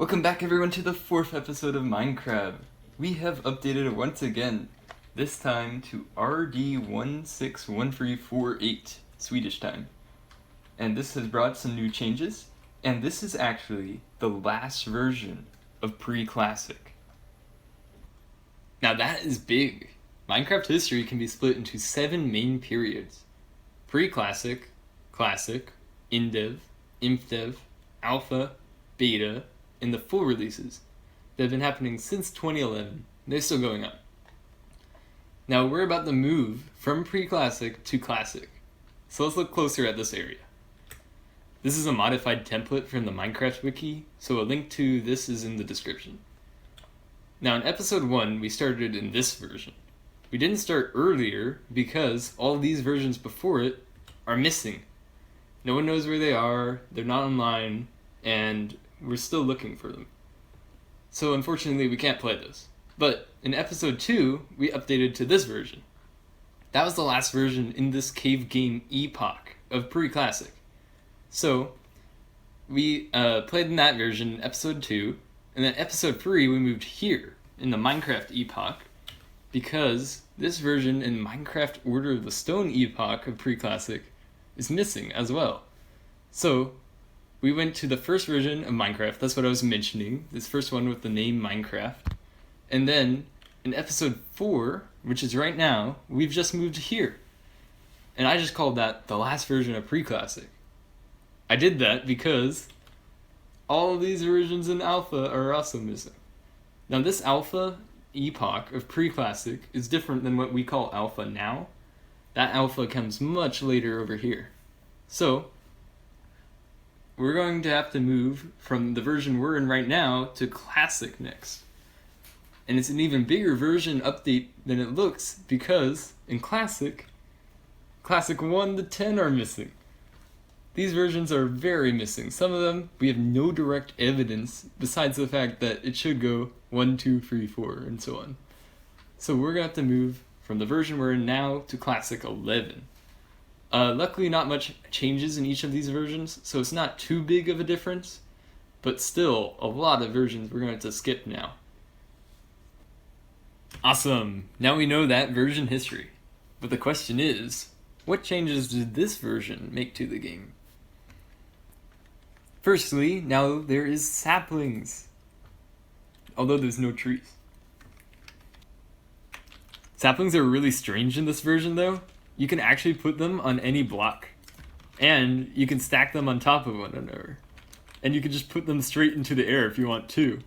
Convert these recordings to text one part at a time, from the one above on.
Welcome back everyone to the 4th episode of Minecrab. We have updated it once again, this time to RD161348 Swedish time. And this has brought some new changes, and this is actually the last version of pre-classic. Now that is big. Minecraft history can be split into 7 main periods. Pre-classic, classic, indev, impdev, alpha, beta, and the full releases that have been happening since 2011. They're still going on. Now we're about to move from pre-classic to classic. So let's look closer at this area. This is a modified template from the Minecraft Wiki, so a link to this is in the description. Now in episode 1, we started in this version. We didn't start earlier because all these versions before it are missing. No one knows where they are, they're not online, and we're still looking for them. So unfortunately we can't play this. But in episode 2, we updated to this version. That was the last version in this cave game epoch of pre-classic. So we played in that version in episode 2, and then episode 3 we moved here in the Minecraft epoch because this version in Minecraft Order of the Stone epoch of pre-classic is missing as well. So we went to the first version of Minecraft, that's what I was mentioning, this first one with the name Minecraft. And then, in episode 4, which is right now, we've just moved here. And I just called that the last version of pre-classic. I did that because all of these versions in alpha are also missing. Now this alpha epoch of pre-classic is different than what we call alpha now. That alpha comes much later over here. So we're going to have to move from the version we're in right now to Classic next. And it's an even bigger version update than it looks because in Classic 1 to 10 are missing. These versions are very missing. Some of them we have no direct evidence besides the fact that it should go 1, 2, 3, 4 and so on. So we're going to have to move from the version we're in now to Classic 11. Luckily not much changes in each of these versions, so it's not too big of a difference, but still a lot of versions we're going to have to skip now. Awesome! Now we know that version history. But the question is, what changes did this version make to the game? Firstly, now there is saplings, although there's no trees. Saplings are really strange in this version though. You can actually put them on any block, and you can stack them on top of one another, and you can just put them straight into the air if you want to.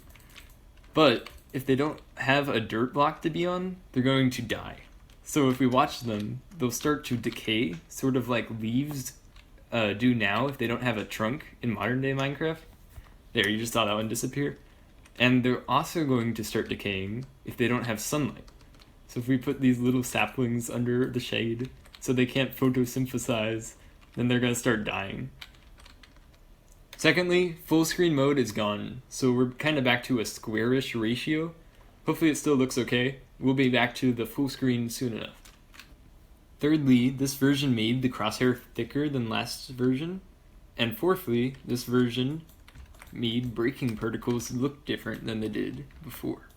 But if they don't have a dirt block to be on, they're going to die. So if we watch them, they'll start to decay, sort of like leaves do now if they don't have a trunk in modern day Minecraft. There, you just saw that one disappear. And they're also going to start decaying if they don't have sunlight. So if we put these little saplings under the shade so they can't photosynthesize, then they're going to start dying. Secondly, full screen mode is gone, so we're kind of back to a squarish ratio. Hopefully it still looks okay. We'll be back to the full screen soon enough. Thirdly, this version made the crosshair thicker than last version. And fourthly, this version made breaking particles look different than they did before.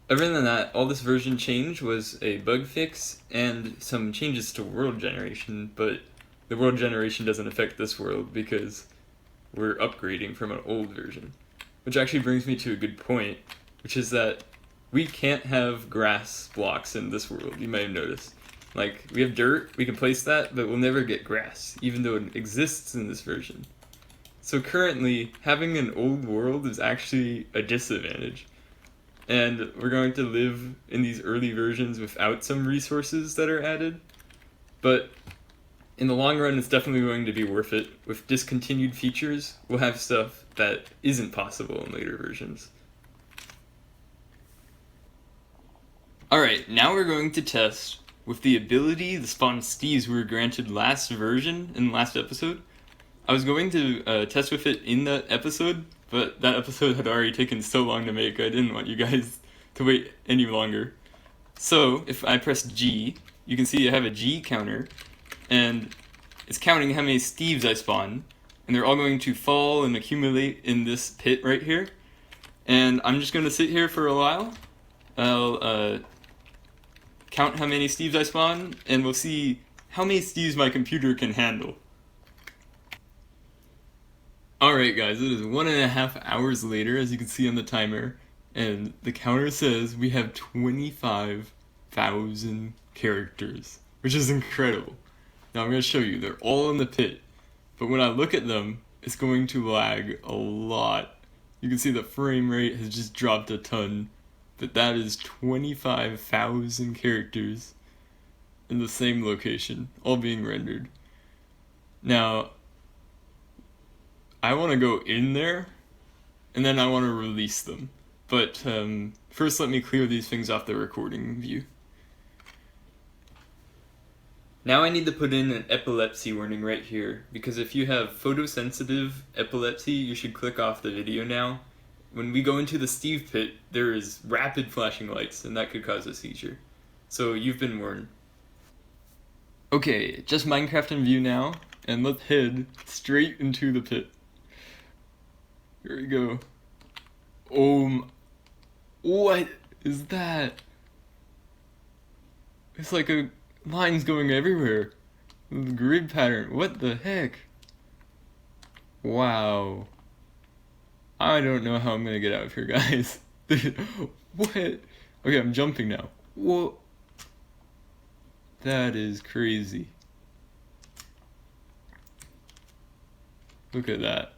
Other than that, all this version change was a bug fix and some changes to world generation, but the world generation doesn't affect this world because we're upgrading from an old version. Which actually brings me to a good point, which is that we can't have grass blocks in this world, you might have noticed. Like, we have dirt, we can place that, but we'll never get grass, even though it exists in this version. So currently, having an old world is actually a disadvantage. And we're going to live in these early versions without some resources that are added. But in the long run, it's definitely going to be worth it. With discontinued features, we'll have stuff that isn't possible in later versions. Alright, now we're going to test with the ability the spawn steves were granted last version in the last episode. I was going to test with it in that episode, but that episode had already taken so long to make, I didn't want you guys to wait any longer. So, if I press G, you can see I have a G counter, and it's counting how many steves I spawn, and they're all going to fall and accumulate in this pit right here. And I'm just going to sit here for a while. I'll count how many Steves I spawn, and we'll see how many Steves my computer can handle. Alright guys, it is 1.5 hours later, as you can see on the timer, and the counter says we have 25,000 characters, which is incredible. Now I'm going to show you, they're all in the pit, but when I look at them, it's going to lag a lot. You can see the frame rate has just dropped a ton, but that is 25,000 characters in the same location, all being rendered. Now, I want to go in there, and then I want to release them. But first let me clear these things off the recording view. Now I need to put in an epilepsy warning right here, because if you have photosensitive epilepsy, you should click off the video now. When we go into the Steve pit, there is rapid flashing lights, and that could cause a seizure. So you've been warned. Okay, just Minecraft in view now, and let's head straight into the pit. Here we go. What is that? It's like a line's going everywhere. The grid pattern. What the heck? Wow. I don't know how I'm gonna get out of here, guys. What? Okay, I'm jumping now. Whoa. That is crazy. Look at that.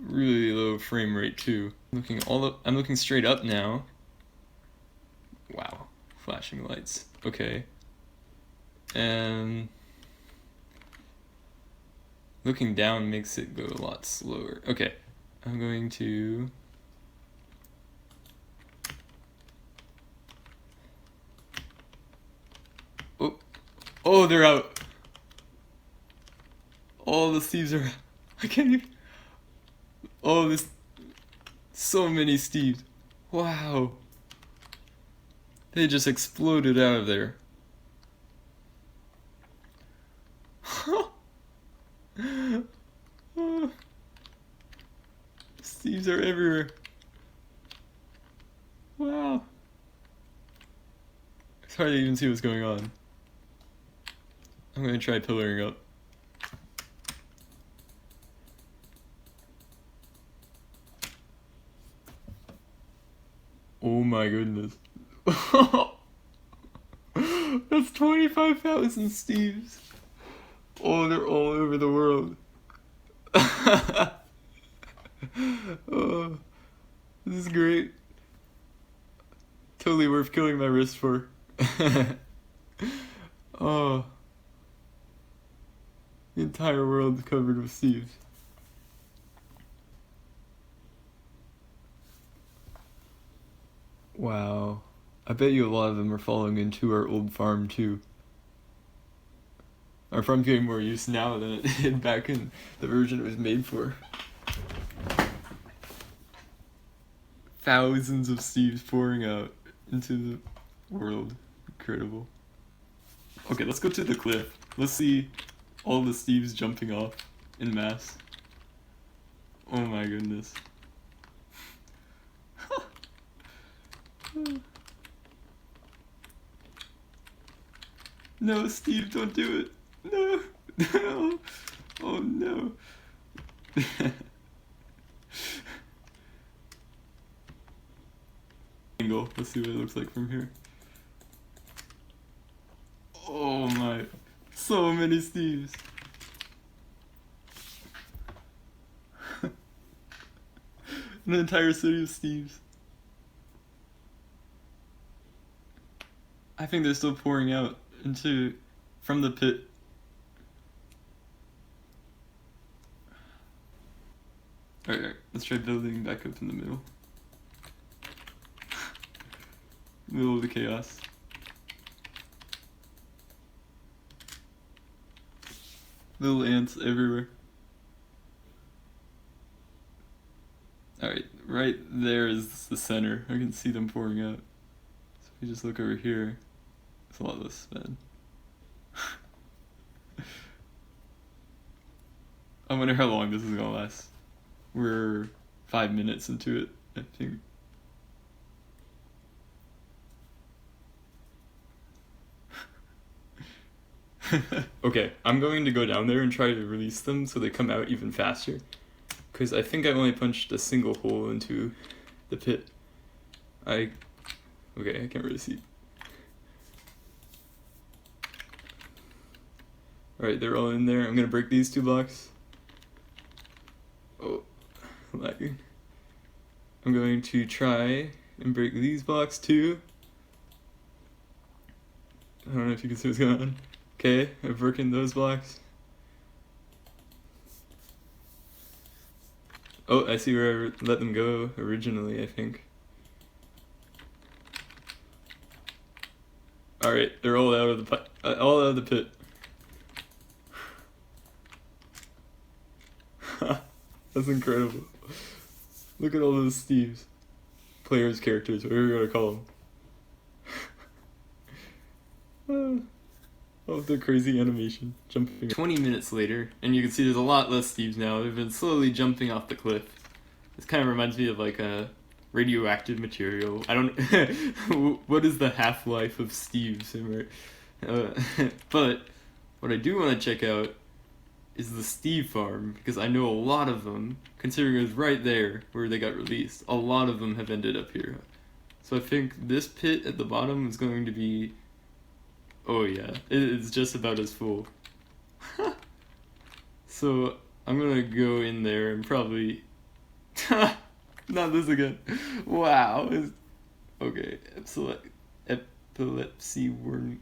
Really low frame rate too. I'm looking straight up now. Wow, flashing lights. Okay. And looking down makes it go a lot slower. Okay, I'm going to oh, they're out. All the Steves are out. I can't even. Oh, there's so many Steves. Wow. They just exploded out of there. Steves are everywhere. Wow. It's hard to even see what's going on. I'm gonna try pillaring up. Oh my goodness. That's 25,000 Steves. Oh, they're all over the world. Oh, this is great. Totally worth killing my wrist for. Oh. The entire world is covered with Steves. Wow. I bet you a lot of them are falling into our old farm too. Our farm's getting more use now than it did back in the version it was made for. Thousands of Steves pouring out into the world. Incredible. Okay, let's go to the cliff. Let's see all the Steves jumping off in mass. Oh my goodness. No, Steve, don't do it. No, no. Oh no. Angle. Let's see what it looks like from here. Oh my. So many Steves. An entire city of Steves. I think they're still pouring out from the pit. Alright, let's try building back up in the middle. Middle of the chaos. Little ants everywhere. Alright, right there is the center. I can see them pouring out. So if you just look over here, it's a lot less bad. I wonder how long this is gonna last. We're 5 minutes into it, I think. Okay, I'm going to go down there and try to release them so they come out even faster. Because I think I only punched a single hole into the pit. Okay, I can't really see. Alright, they're all in there. I'm gonna break these 2 blocks. Oh, lagging. I'm going to try and break these blocks too. I don't know if you can see what's going on. Okay, I've broken those blocks. Oh, I see where I let them go originally, I think. Alright, they're all out of the pit. That's incredible. Look at all those Steves. Players, characters, whatever you want to call them. Oh, the crazy animation. Jumping. 20 minutes later, and you can see there's a lot less Steves now. They've been slowly jumping off the cliff. This kind of reminds me of like a radioactive material. I don't what is the half-life of Steves? But what I do want to check out is the Steve farm, because I know a lot of them, considering it was right there where they got released, a lot of them have ended up here. So I think this pit at the bottom is going to be, oh yeah, it's just about as full. So I'm gonna go in there and probably, not this again, wow, okay, epilepsy worm.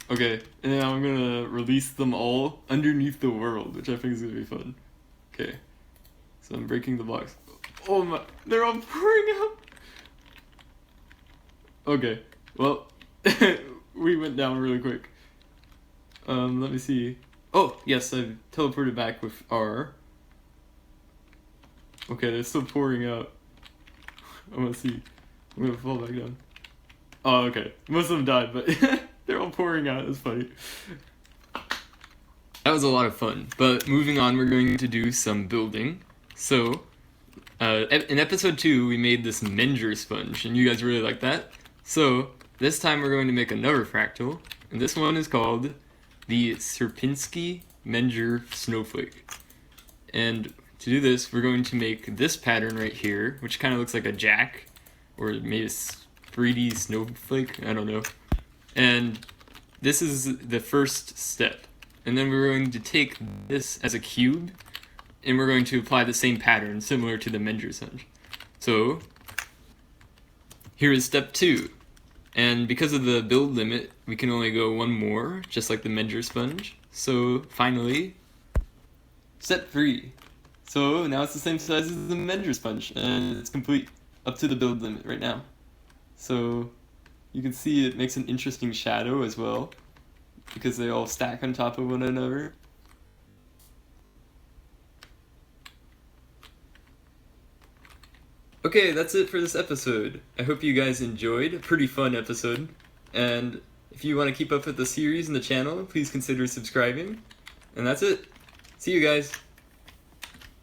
Okay, and now I'm gonna release them all underneath the world, which I think is gonna be fun. Okay, so I'm breaking the blocks. Oh my, they're all pouring out! Okay, well, we went down really quick. Let me see. Oh, yes, I've teleported back with R. Okay, they're still pouring out. I'm gonna see. I'm gonna fall back down. Oh, okay. Most of them died, but they're all pouring out. It's funny. That was a lot of fun. But moving on, we're going to do some building. So, in episode 2, we made this Menger sponge, and you guys really liked that. So, this time we're going to make another fractal, and this one is called the Sierpinski-Menger snowflake. And to do this, we're going to make this pattern right here, which kind of looks like a jack, or maybe a 3D snowflake, I don't know. And this is the first step. And then we're going to take this as a cube, and we're going to apply the same pattern, similar to the Menger sponge. So, here is step 2. And because of the build limit, we can only go one more, just like the Menger sponge. So, finally, step 3. So, now it's the same size as the Menger sponge, and it's complete, up to the build limit right now. So, you can see it makes an interesting shadow as well, because they all stack on top of one another. Okay, that's it for this episode. I hope you guys enjoyed. A pretty fun episode. And if you want to keep up with the series and the channel, please consider subscribing. And that's it. See you guys.